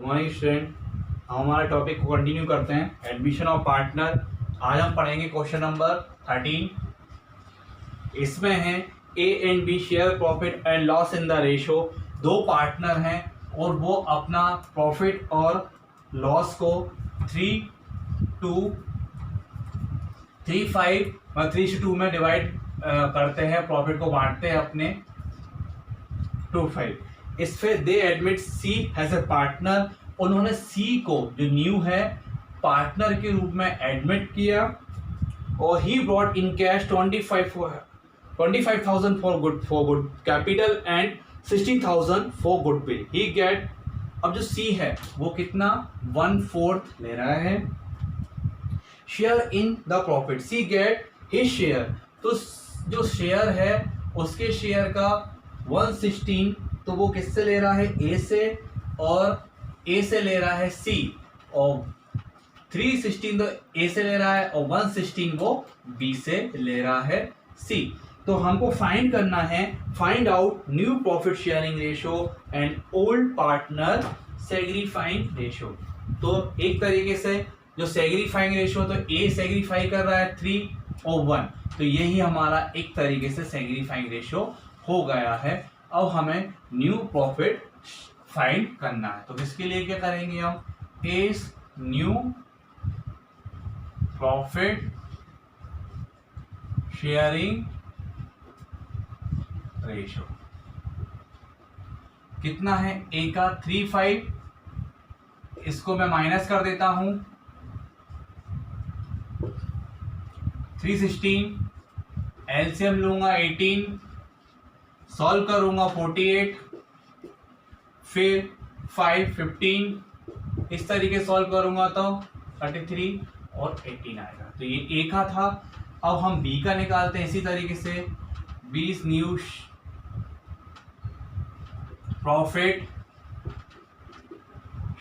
Morning student, हम हमारे topic को कंटिन्यू करते हैं। Admission of partner. आज हम पढ़ेंगे क्वेश्चन नंबर 13। इसमें है A and B share profit and loss in the ratio. दो पार्टनर हैं और वो अपना प्रॉफिट और लॉस को 3:5 में डिवाइड करते हैं, प्रॉफिट को बांटते हैं अपने 2:5। इस पे they admit C has a partner. उन्होंने सी को, जो न्यू है, पार्टनर के रूप में एडमिट किया और he brought in cash 25,000 for good capital and 16,000 for goodwill. He get, अब जो सी है वो कितना 1/4 ले रहा है share in the profit. C get his share, तो जो शेयर है उसके शेयर का 1/16 तो वो किससे ले रहा है, ए से, और ए से ले रहा है सी, और 3/16 तो ए से ले रहा है और 1/16 वो बी से ले रहा है सी। तो हमको फाइंड करना है, find out new profit sharing ratio and old partner sacrificing ratio. तो एक तरीके से जो सेग्रीफाइंग रेशो, तो ए सेग्रीफाई कर रहा है 3 और 1, तो यही हमारा एक तरीके से सेग्रीफाइंग रेशो हो गया है। अब हमें न्यू प्रॉफिट फाइंड करना है, तो इसके लिए क्या करेंगे हम, is new profit sharing ratio कितना है, ए का 3/5, इसको मैं माइनस कर देता हूं 3/16, एलसीएम लूंगा 18, सॉल्व करूंगा 48, फिर 5 15, इस तरीके सॉल्व करूंगा तो 33 और 18 आएगा। तो ये ए का था। अब हम बी का निकालते हैं इसी तरीके से। 20 new profit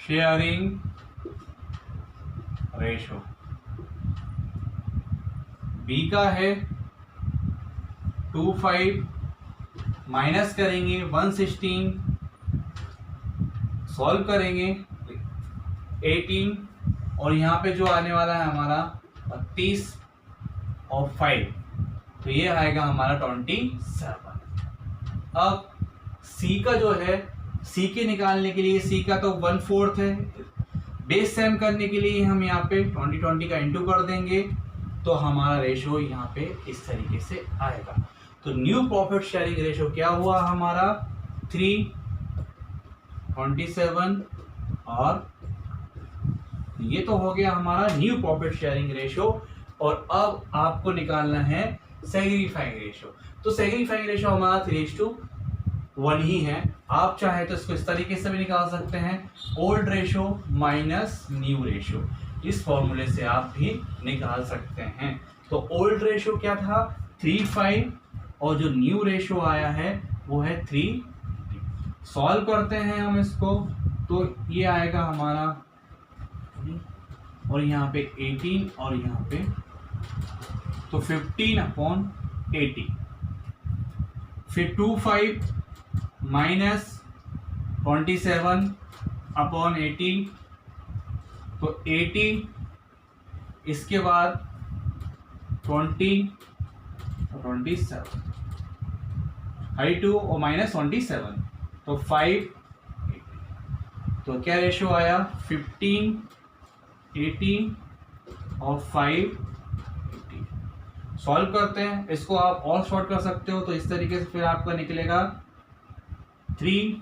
sharing ratio, B का है 2/5, माइनस करेंगे 1/16, सॉल्व करेंगे 18, और यहाँ पे जो आने वाला है हमारा 32 और 5, तो ये आएगा हमारा 27। अब सी का जो है, सी के निकालने के लिए, सी का तो 1/4 है, बेस सेम करने के लिए हम यहाँ पे 20 का इंटू कर देंगे, तो हमारा रेशो यहाँ पे इस तरीके से आएगा। तो न्यू प्रॉफिट शेयरिंग रेशो क्या हुआ हमारा 3:27, और ये तो हो गया हमारा न्यू प्रॉफिट शेयरिंग रेशो। और अब आपको निकालना है सेग्रीफाइंग रेशो। तो सेग्रीफाइंग रेशो हमारा 3:1 ही है। आप चाहे तो इसको इस तरीके से भी निकाल सकते हैं, old ratio minus new ratio, इस फॉर्मूले से आप भी निकाल सकते हैं। तो ओल्ड रेशो क्या था 3/5, और जो न्यू रेशो आया है वो है 3। सॉल्व करते हैं हम इसको, तो ये आएगा हमारा, और यहाँ पे 18 और यहाँ पे, तो 15/80, फिर 2/5 माइनस 27/80, तो 80, इसके बाद 27, 2 और माइनस 27, तो 5, तो क्या रेशो आया 15, 18 और 5, 18। सॉल्व करते हैं इसको, आप और शॉर्ट कर सकते हो, तो इस तरीके से फिर आपका निकलेगा 3,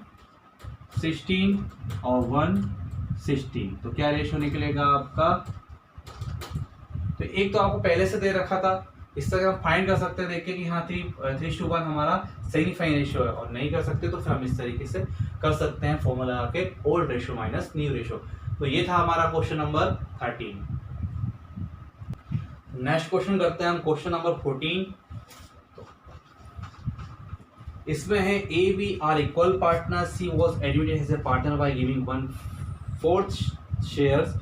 16 और 1/16, तो क्या रेशो निकलेगा आपका। तो एक तो आपको पहले से दे रखा था, इस तरह हम फाइंड कर सकते हैं, देखिए कि हाँ 3:1 हमारा सेग्रीफाइंग रेशो है, और नहीं कर सकते तो फिर हम इस तरीके से कर सकते हैं फॉर्मूला लगा के, old ratio minus new ratio. तो ये था हमारा क्वेश्चन नंबर 13। नेक्स्ट क्वेश्चन करते हैं हम, क्वेश्चन नंबर 14। इसमें है A B are equal partner, C was admitted as a partner by giving 1/4 shares.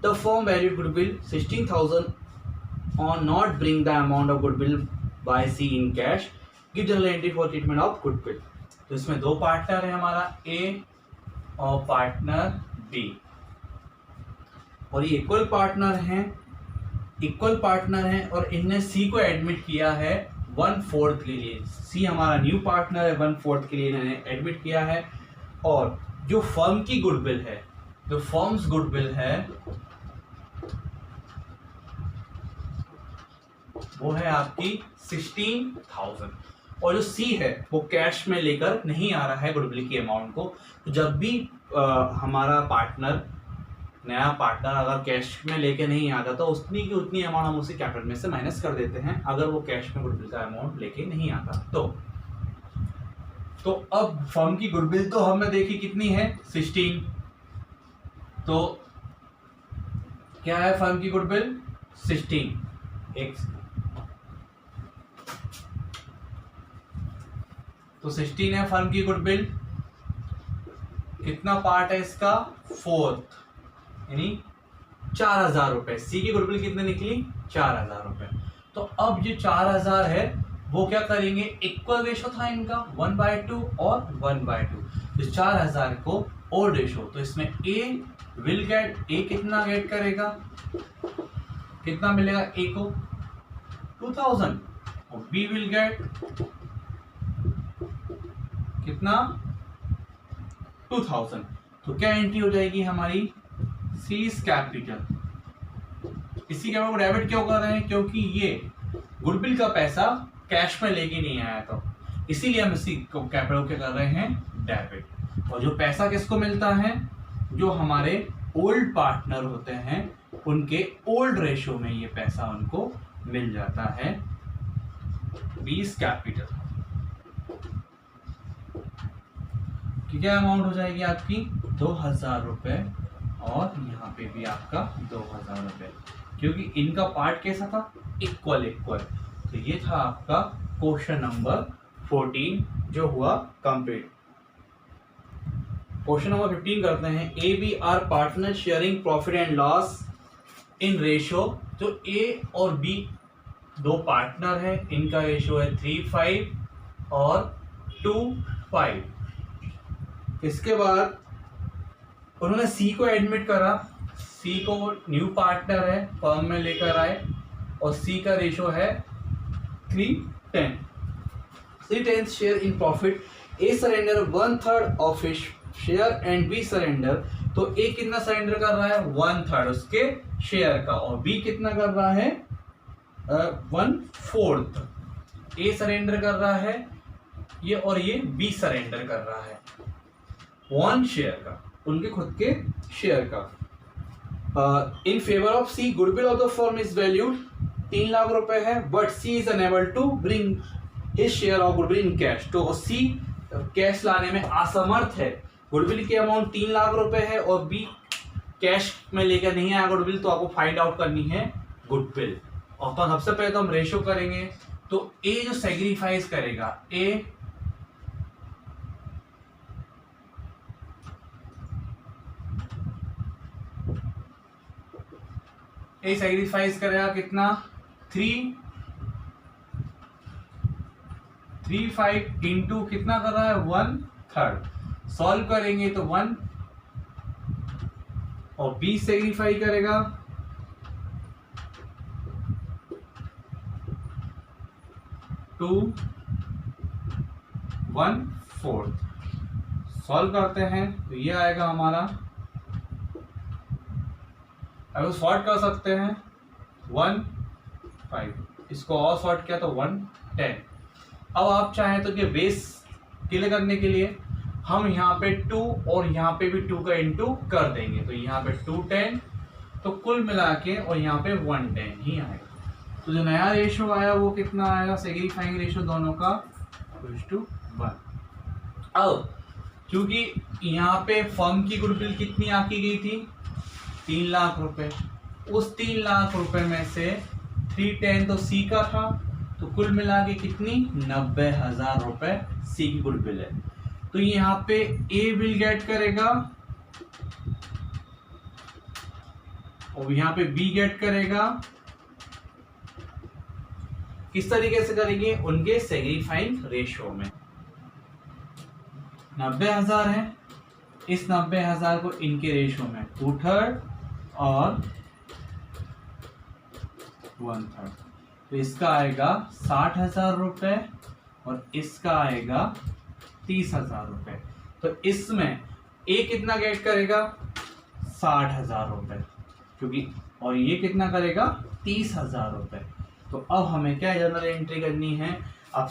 The firm valued goodwill 16,000 on not bring the amount of goodwill by C in cash. Give journal entry for treatment of goodwill. तो इसमें दो partner है हमारा, ए और partner B, और ये equal partner हैं और इनने सी को एडमिट किया है 1/4 के लिए। सी हमारा न्यू पार्टनर है, 1/4 के लिए इन्होंने एडमिट किया है। और जो फर्म की गुडविल है, जो फर्म्स गुडविल है वो है आपकी 16,000, और जो सी है वो कैश में लेकर नहीं आ रहा है गुडविल की अमाउंट को। तो जब भी हमारा नया पार्टनर अगर कैश में लेके नहीं आता तो उतनी की उतनी अमाउंट हम उसे कैपिटल में से माइनस कर देते हैं, अगर वो कैश में गुडविल का अमाउंट लेके नहीं आता तो अब फर्म की गुडविल तो हमने देखी कितनी है 16। तो क्या है फर्म की गुडविल 16 तो 16 है फर्म की गुडविल। कितना पार्ट है इसका 4th, यानी 4,000 रुपए। सी की गुडविल कितने निकली 4,000 रुपए। तो अब जो 4,000 है वो क्या करेंगे, इक्वल रेशो था इनका 1/2 और 1/2, तो 4,000 को ओड रेशो, तो इसमें ए विल गेट, ए कितना गेट करेगा, कितना मिलेगा ए को 2,000, और बी विल गेट कितना 2,000। तो क्या एंट्री हो जाएगी हमारी सीज कैपिटल। इसी कैपिटल को डेबिट क्यों कर रहे हैं, क्योंकि ये गुडविल का पैसा कैश में लेके नहीं आया था, इसीलिए हम इसी कैपिटल को क्या कर रहे हैं डेबिट। और जो पैसा किसको मिलता है, जो हमारे ओल्ड पार्टनर होते हैं उनके ओल्ड रेशो में ये पैसा उनको मिल जाता है 20 कैपिटल की। क्या अमाउंट हो जाएगी आपकी 2,000 रुपए, और यहाँ पे भी आपका 2,000 रुपए, क्योंकि इनका पार्ट कैसा था इक्वल। तो ये था आपका क्वेश्चन नंबर 14 जो हुआ कंप्लीट। क्वेश्चन नंबर 15 करते हैं। A B are partner sharing profit and loss in ratio. तो ए और बी दो पार्टनर है, इनका रेशो है 3:5 और 2:5। इसके बाद उन्होंने सी को एडमिट करा, सी को न्यू पार्टनर है फर्म में लेकर आए, और सी का रेशो है 3:10। 3/10 share in profit. A surrender 1/3 of his share and B surrender. तो ए कितना सरेंडर कर रहा है 1/3 उसके शेयर का, और बी कितना कर रहा है 1/4। ए सरेंडर कर रहा है ये, और ये बी सरेंडर कर रहा है 1 शेयर का, उनके खुद के शेयर का। In favour of C goodwill of the firm is valued 3 lakh रुपए है, but C is unable to bring his share of goodwill in cash. तो सी कैश लाने में असमर्थ है, गुडविल की अमाउंट 3 लाख रुपए है और बी कैश में लेकर नहीं आया गुडविल, तो आपको फाइंड आउट करनी है गुडविल। और तो सबसे पहले तो हम रेशो करेंगे। तो ए जो सेग्रीफाइस करेगा, ए सेग्रीफाइस करेगा कितना 3/5 इंटू कितना कर रहा है 1/3। सॉल्व करेंगे तो 1, और बी सेग्रीफाई करेगा 2/1/4। सॉल्व करते हैं तो ये आएगा हमारा, अगर सॉर्ट कर सकते हैं 1/5, इसको और सॉर्ट किया तो 1/10। अब आप चाहें तो ये बेस क्लियर करने के लिए हम यहाँ पे 2 और यहाँ पे भी 2 का इंटू कर देंगे, तो यहाँ पे 2/10, तो कुल मिला के और यहाँ पे 1/10 ही आएगा। तो जो नया रेशो आया वो कितना आएगा, सेग्रीफाइंग रेशो दोनों का 1:1। अब क्योंकि यहाँ पे फर्म की गुडविल कितनी आकी गई थी 3 लाख रुपए, उस 3 लाख रुपए में से 3/10 तो सी का था, तो कुल मिला के कितनी 90,000 रुपए सी की गुडविल है। तो यहाँ पे ए विल गेट करेगा और यहाँ पे बी गेट करेगा। किस तरीके से करेंगे, उनके सेग्रीफाइंग रेशो में 90,000 है इस 90,000 को इनके रेशो में 2/3 और 1/3, तो इसका आएगा 60,000 रुपये और इसका आएगा 30,000 रुपये। तो इसमें ए कितना गेट करेगा 60,000 रुपये, क्योंकि और ये कितना करेगा 30,000 रुपये। तो अब हमें क्या जर्नल एंट्री करनी है, अब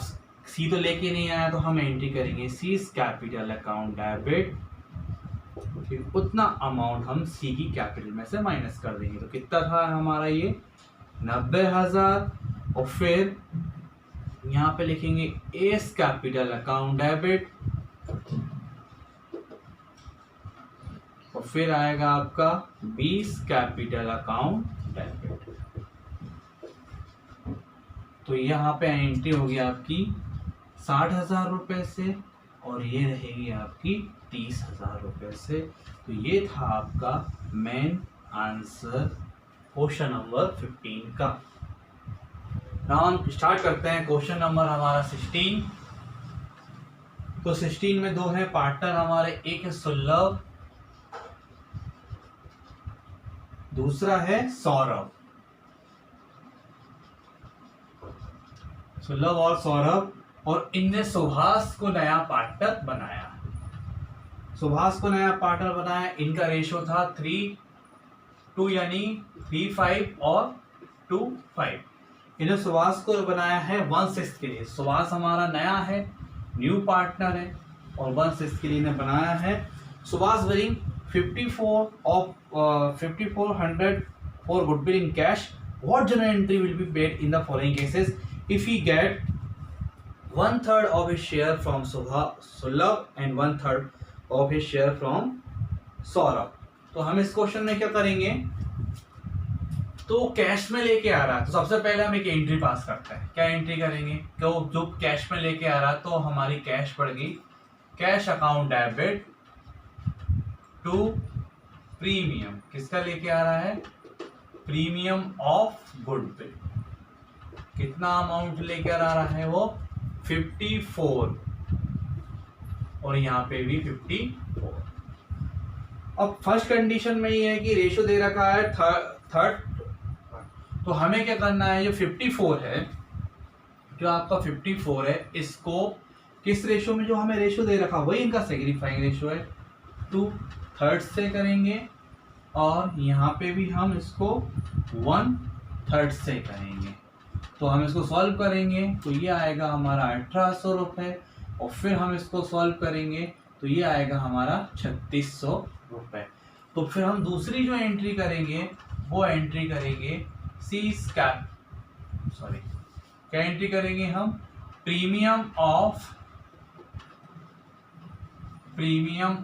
सी तो लेके नहीं आया तो हम एंट्री करेंगे सी इज कैपिटल अकाउंट डेबिट, फिर उतना अमाउंट हम सी की कैपिटल में से माइनस कर देंगे। तो कितना था हमारा ये 90,000, और फिर यहाँ पे लिखेंगे एस कैपिटल अकाउंट डेबिट, और फिर आएगा आपका 20 कैपिटल अकाउंट डेबिट। तो यहाँ पे एंट्री होगी आपकी 60,000 रुपये से और ये रहेगी आपकी 30,000 रुपये से। तो ये था आपका मेन आंसर क्वेश्चन नंबर 15 का। नाउ हम स्टार्ट करते हैं क्वेश्चन नंबर हमारा 16। तो 16 में दो हैं पार्टनर हमारे, एक है सुलभ, दूसरा है सौरभ। सुलभ और सौरभ, और इनने सुभाष को नया पार्टनर बनाया। सुभाष को नया पार्टनर बनाया, इनका रेशो था 3:2 यानी 3:5 और 2:5। इन्हें सुभाष को बनाया है 1/6 के लिए। सुभाष हमारा नया है, न्यू पार्टनर है, और 1/6 के लिए इन्हें बनाया है। Subhash willing 5400 for goodwill in cash. What journal entry will be made in the following cases if he get 1/3 of his share from Sulabh and 1/3 of his share from Saurabh? तो हम इस क्वेश्चन में क्या करेंगे, तो कैश में लेके आ रहा है तो सबसे पहले हम एक एंट्री पास करते हैं। क्या एंट्री करेंगे, क्यों जो कैश में लेके आ रहा है तो हमारी कैश पड़ गई cash account debit to premium. किसका लेके आ रहा है, प्रीमियम ऑफ गुडविल। कितना अमाउंट लेकर आ रहा है वो 54, और यहाँ पे भी 54। अब फर्स्ट कंडीशन में ये है कि रेशो दे रखा है थर्ड, तो हमें क्या करना है, जो 54 है, जो आपका 54 है, इसको किस रेशो में, जो हमें रेशो दे रखा वही इनका सिग्निफाइंग रेशो है, 2/3 से करेंगे, और यहाँ पे भी हम इसको 1/3 से करेंगे। तो हम इसको सॉल्व करेंगे तो ये आएगा हमारा 1800 रुपये, और फिर हम इसको सॉल्व करेंगे तो ये आएगा हमारा 3600 रुपये। तो फिर हम दूसरी जो एंट्री करेंगे वो एंट्री करेंगे क्या एंट्री करेंगे हम, प्रीमियम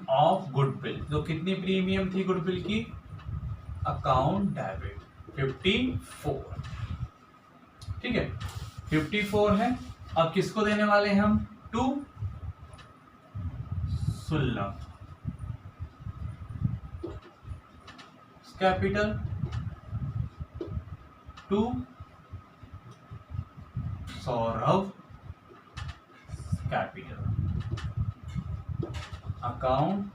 ऑफ गुडविल। तो कितनी प्रीमियम थी गुडविल की, अकाउंट डेबिट 54। ठीक है, 54 है। अब किसको देने वाले हैं हम, to Sulabh capital, to Saurabh capital, account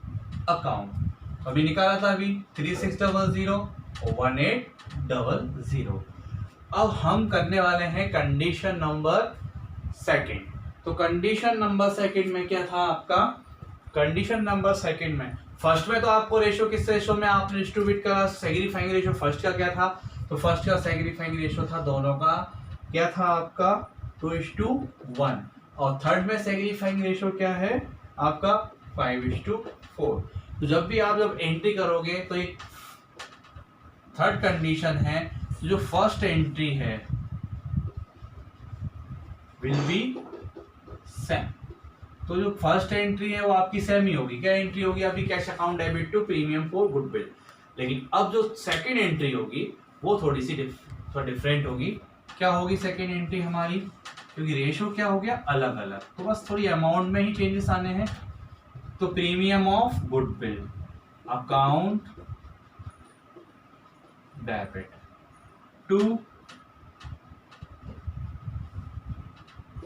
अभी निकाला था, अभी 3600 और 1800। अब हम करने वाले हैं कंडीशन नंबर सेकंड। तो कंडीशन नंबर सेकंड में क्या था आपका, कंडीशन नंबर सेकंड में फर्स्ट में तो आपको रेशो किस रेशो में आपने डिस्ट्रीब्यूट करा, सेग्रीफाइंग रेशो फर्स्ट का क्या था, तो फर्स्ट का सेग्रीफाइंग रेशो था दोनों का क्या था आपका 2:1, और थर्ड में सेग्रीफाइंग रेशो क्या है आपका 5:4। तो जब एंट्री करोगे तो एक थर्ड कंडीशन है, जो फर्स्ट एंट्री है विल बी सेम। तो जो फर्स्ट एंट्री है वो आपकी सेम ही होगी। क्या एंट्री होगी आपकी, cash account debit to premium for goodwill. लेकिन अब जो सेकंड एंट्री होगी वो थोड़ी सी डिफरेंट होगी। क्या होगी सेकंड एंट्री हमारी, क्योंकि रेशो क्या हो गया अलग अलग, तो बस थोड़ी अमाउंट में ही चेंजेस आने हैं। तो premium of goodwill account debit to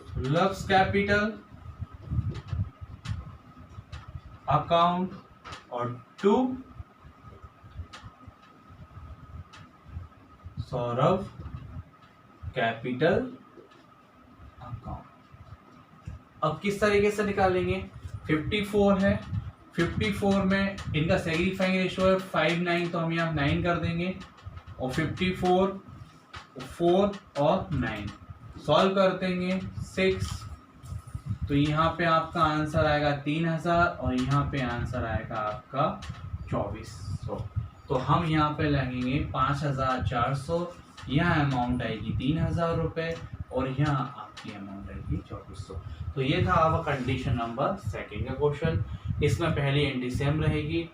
Sulabh capital account और 2 सौरभ कैपिटल अकाउंट। अब किस तरीके से निकालेंगे, 54 है, 54 में इनका सेग्रीफाइंग रेशियो है 5/9, तो हम यहाँ 9 कर देंगे और 54 4 और 9 सॉल्व कर देंगे 6, तो यहाँ पे आपका आंसर आएगा 3000 और यहाँ पे आंसर आएगा आपका 2400। तो हम यहाँ पे लगेंगे 5400, यहाँ अमाउंट आएगी 3000 रुपये और यहाँ आपकी अमाउंट आएगी 2400। तो ये था आपका कंडीशन नंबर 2 का क्वेश्चन। इसमें पहली एंट्री सेम रहेगी,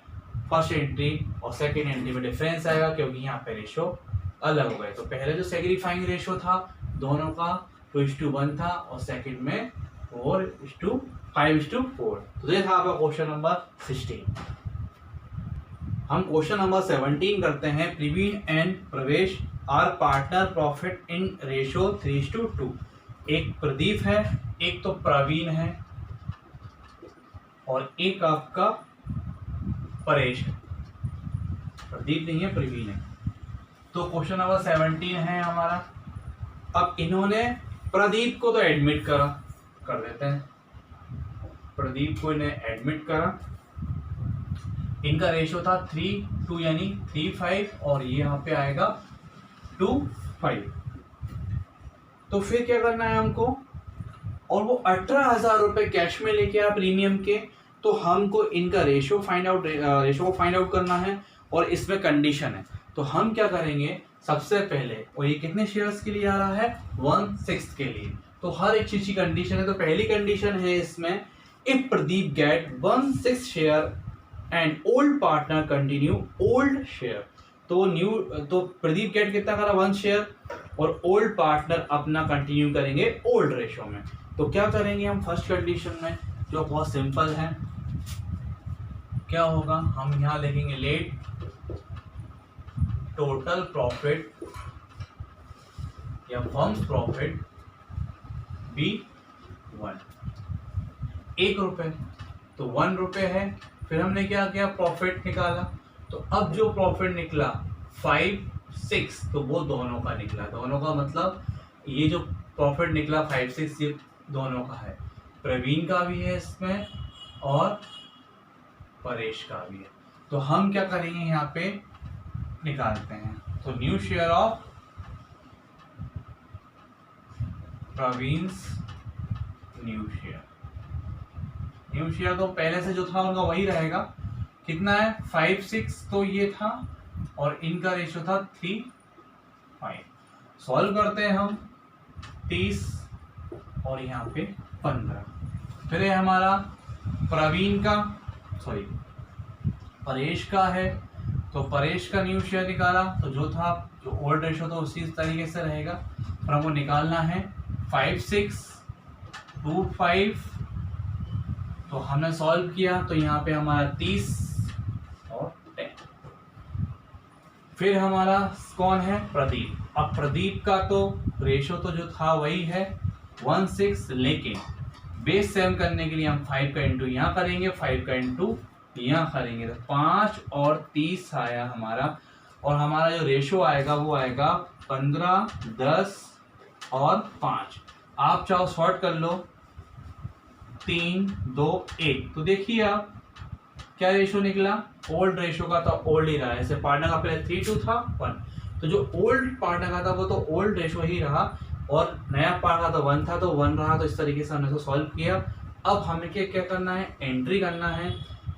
फर्स्ट एंट्री और सेकंड एंट्री में डिफरेंस आएगा क्योंकि यहाँ पे रेशो अलग हो गए। तो पहले जो सेग्रीफाइंग रेशो था दोनों का 2:1 था और सेकंड में 4:5:4। तो ये था आपका क्वेश्चन नंबर 16। हम क्वेश्चन नंबर 17 करते हैं। Praveen and Pravesh are partner profit in ratio 3:2। एक प्रदीप है, एक तो प्रवीण है और एक आपका परेश है। प्रदीप नहीं है, प्रवीण है। तो क्वेश्चन नंबर 17 है हमारा। अब इन्होंने प्रदीप को तो एडमिट कर देते हैं, प्रदीप को इन्हें एडमिट करा। इनका रेशियो था 3:2 यानी 3:5 और ये यहाँ पे आएगा 2:5। तो फिर क्या करना है हमको, और वो 18,000 रुपये कैश में लेके आया प्रीमियम के। तो हमको इनका रेशियो को फाइंड आउट करना है और इसमें कंडीशन है। तो हम क्या करेंगे, सबसे पहले, और ये कितने शेयर्स के लिए आ रहा है, 1/6 के लिए। तो हर एक चीज की कंडीशन है। तो पहली कंडीशन है इसमें, if Pradeep get 1/6 share and old partner continue old share. तो प्रदीप गेट कितना करा, 1 शेयर, और ओल्ड पार्टनर अपना कंटिन्यू करेंगे ओल्ड रेशो में। तो क्या करेंगे हम फर्स्ट कंडीशन में, जो बहुत सिंपल है, क्या होगा, हम यहाँ लिखेंगे लेट टोटल प्रॉफिट या फर्म्स प्रॉफिट बी 1 ₹1। तो 1 रुपये है। फिर हमने क्या किया, प्रॉफिट निकाला। तो अब जो प्रॉफिट निकला 5-6, तो वो दोनों का निकला। दोनों का मतलब ये जो प्रॉफिट निकला 5-6 ये दोनों का है, प्रवीण का भी है इसमें और परेश का भी है। तो हम क्या करेंगे, यहाँ पे निकालते हैं। तो new share of Praveen's new share तो पहले से जो था उनका वही रहेगा। कितना है, 5-6, तो ये था और इनका रेशियो था 3:5। सॉल्व करते हैं हम, 30 और यहाँ पे 15। फिर है हमारा प्रवीण का, सॉरी परेश का है। तो परेश का न्यू शेयर निकाला, तो जो ओल्ड रेशियो था उसी तरीके से रहेगा। पर हमको निकालना है 5-6 2:5। तो हमने सॉल्व किया, तो यहाँ पे हमारा 30 और 10। फिर हमारा कौन है, प्रदीप। अब प्रदीप का तो रेशियो तो जो था वही है 1/6, लेकिन बेस सेम करने के लिए हम 5 का इंटू यहाँ करेंगे, 5 का इंटू यहाँ करेंगे, तो 5 और 30 आया हमारा। और हमारा जो रेशियो आएगा वो आएगा 15, 10 और 5। आप चाहो शॉर्ट कर लो, 3, 2, 1। तो देखिए आप क्या रेशियो निकला, ओल्ड रेशियो का तो ओल्ड ही रहा। जैसे पार्टनर का पहले 3:2 था 1, तो जो ओल्ड पार्टनर का था वो तो ओल्ड रेशियो ही रहा, और नया पार्टनर का तो 1 था तो 1 रहा। तो इस तरीके से हमने तो सॉल्व किया। अब हमें क्या करना है, एंट्री करना है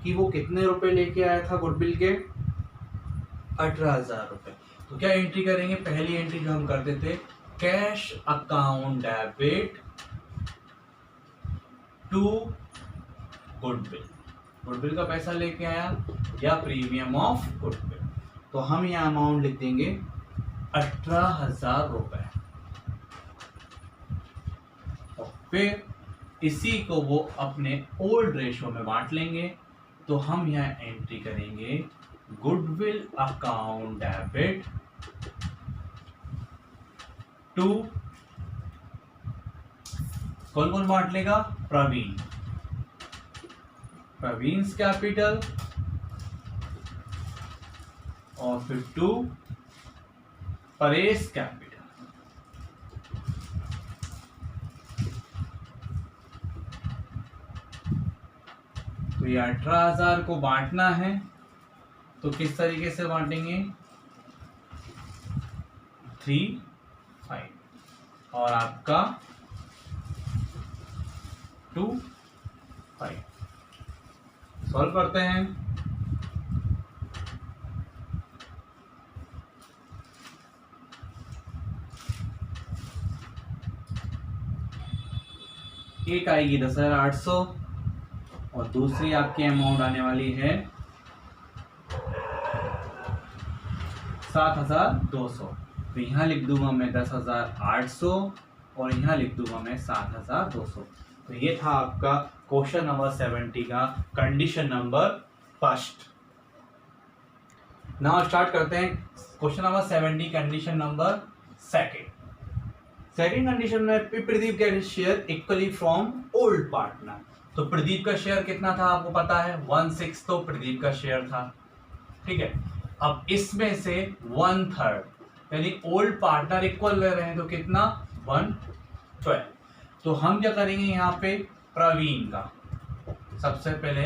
कि वो कितने रुपए लेके आया था गुडविल के, 18,000 रुपये। तो क्या एंट्री करेंगे, पहली एंट्री जो हम करते थे, cash account debit to goodwill का पैसा लेके आया या प्रीमियम ऑफ गुडविल। तो हम यहाँ अमाउंट लिख देंगे 18,000 रुपये। और फिर इसी को वो अपने ओल्ड रेशियो में बांट लेंगे। तो हम यहाँ एंट्री करेंगे गुडविल अकाउंट डेबिट टू, कौन कौन बांट लेगा, प्रवीण्स कैपिटल और फिर 2 परेश कैपिटल। तो ये 18,000 को बांटना है, तो किस तरीके से बांटेंगे? 3, 5 और आपका 2, 5। सॉल्व करते हैं। एक आएगी 10,800 और दूसरी आपकी अमाउंट आने वाली है 7,200। तो यहाँ लिख दूंगा मैं 10,800 और यहाँ लिख दूंगा मैं 7,200। तो ये था आपका क्वेश्चन नंबर 70 का condition number first. Now start करते हैं question number 70 condition number second. Second condition में Pradeep get share equally from old partner. तो प्रदीप का शेयर कितना था आपको पता है, 1/6 तो प्रदीप का शेयर था, ठीक है। अब इसमें से 1/3 यानी ओल्ड पार्टनर इक्वल ले रहे हैं, तो कितना 1/12। तो हम क्या करेंगे यहाँ पे प्रवीण का, सबसे पहले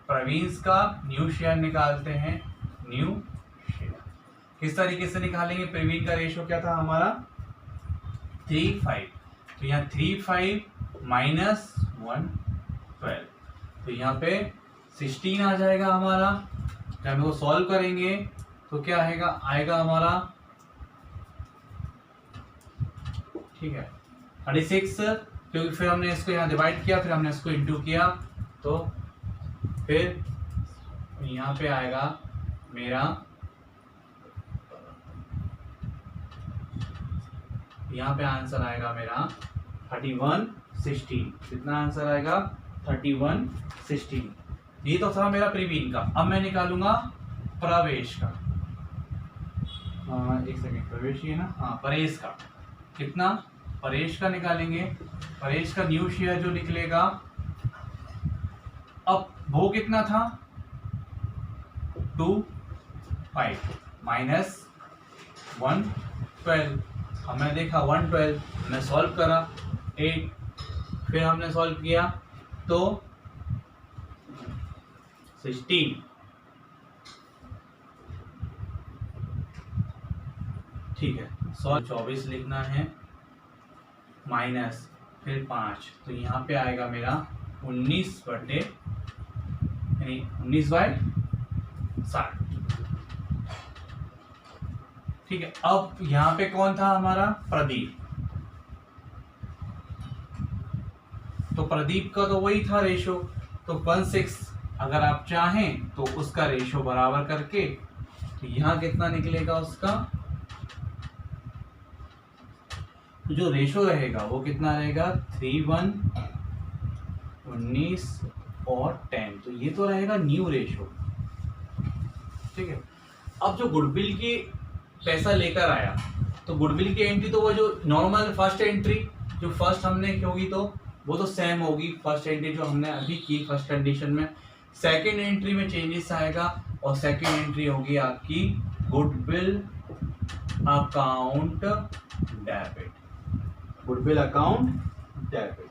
प्रवीण का न्यू शेयर निकालते हैं। न्यू शेयर किस तरीके से निकालेंगे? प्रवीण का रेशियो क्या था हमारा 3/5। तो यहाँ 3/5 माइनस 1/12, तो यहाँ पे 16 आ जाएगा हमारा। जब हम वो सॉल्व करेंगे तो क्या आएगा हमारा, ठीक है 36, क्योंकि फिर हमने इसको यहाँ डिवाइड किया, फिर हमने इसको इंटू किया, तो फिर यहाँ पे आएगा मेरा, यहाँ पे आंसर आएगा मेरा 31/16। कितना आंसर आएगा? 31/16। ये तो था मेरा प्रवीण का। अब मैं निकालूंगा प्रवेश का। एक सेकेंड, प्रवेश ही है ना, हाँ परेश का। कितना? परेश का निकालेंगे। परेश का न्यू शेयर जो निकलेगा, अब वो कितना था 2/5 माइनस 1/12। हमने देखा 1/12, हमने सॉल्व करा 8, फिर हमने सॉल्व किया तो 16, ठीक है। 24 लिखना है माइनस फिर 5, तो यहाँ पे आएगा मेरा 19/60। ठीक है। अब यहाँ पे कौन था हमारा? प्रदीप। तो प्रदीप का तो वही था रेशो, तो 1/6 अगर आप चाहें तो उसका रेशो बराबर करके, तो यहाँ कितना निकलेगा उसका, तो जो रेशो रहेगा वो कितना रहेगा 3:1, 19 और 10। तो ये तो रहेगा न्यू रेशो, ठीक है। अब जो गुडविल की पैसा लेकर आया, तो गुडविल की एंट्री तो वो जो नॉर्मल फर्स्ट एंट्री जो फर्स्ट हमने की होगी, तो वो तो सेम होगी फर्स्ट एंट्री जो हमने अभी की फर्स्ट कंडीशन में। सेकंड एंट्री में चेंजेस आएगा, और सेकंड एंट्री होगी आपकी goodwill account debit. Goodwill account debit,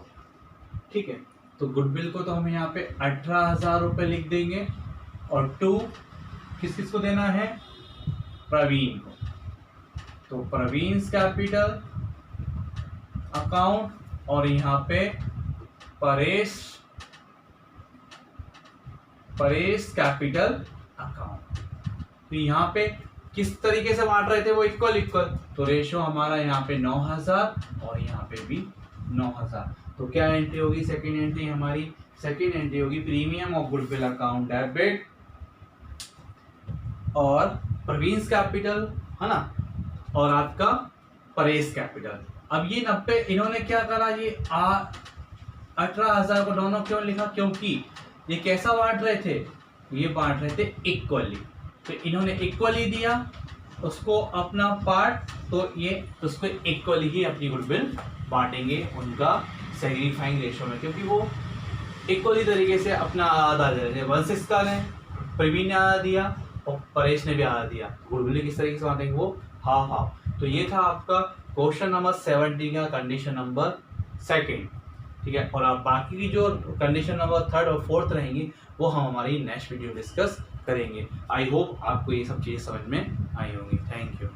ठीक है। तो गुडविल को तो हम यहाँ पे 18,000 रुपये लिख देंगे, और 2 किस किस को देना है? प्रवीण को। तो प्रवीण कैपिटल अकाउंट, और यहाँ पे परेश कैपिटल अकाउंट। तो यहाँ पे किस तरीके से बांट रहे थे वो इक्वल, तो रेशो हमारा यहाँ पे 9,000 और यहाँ पे भी 9,000। तो क्या एंट्री होगी? सेकेंड एंट्री हमारी, सेकेंड एंट्री होगी premium of goodwill account debit और प्रवीण कैपिटल, है ना, और आपका परेश कैपिटल। अब ये 90 इन्होंने क्या करा, ये 18,000 को दोनों क्यों लिखा? क्योंकि ये कैसा बांट रहे थे, ये बांट रहे थे इक्वली। तो इन्होंने इक्वली दिया उसको अपना पार्ट, तो ये उसको इक्वली ही अपनी गुडविल बांटेंगे उनका सेग्रीफाइंग रेशो में, क्योंकि वो इक्वली तरीके से अपना आधा दे रहे थे। 1/6 का ने प्रवीण ने आधा दिया और परेश ने भी आधा दिया, गुडविल किस तरीके से बांटेंगे वो हाफ हाफ। तो ये था आपका क्वेश्चन नंबर 70 का कंडीशन नंबर 2, ठीक है। और अब बाकी की जो कंडीशन नंबर 3 और 4 रहेंगी वो हम हमारी नेक्स्ट वीडियो डिस्कस करेंगे। आई होप आपको ये सब चीज़ समझ में आई होंगी। Thank you.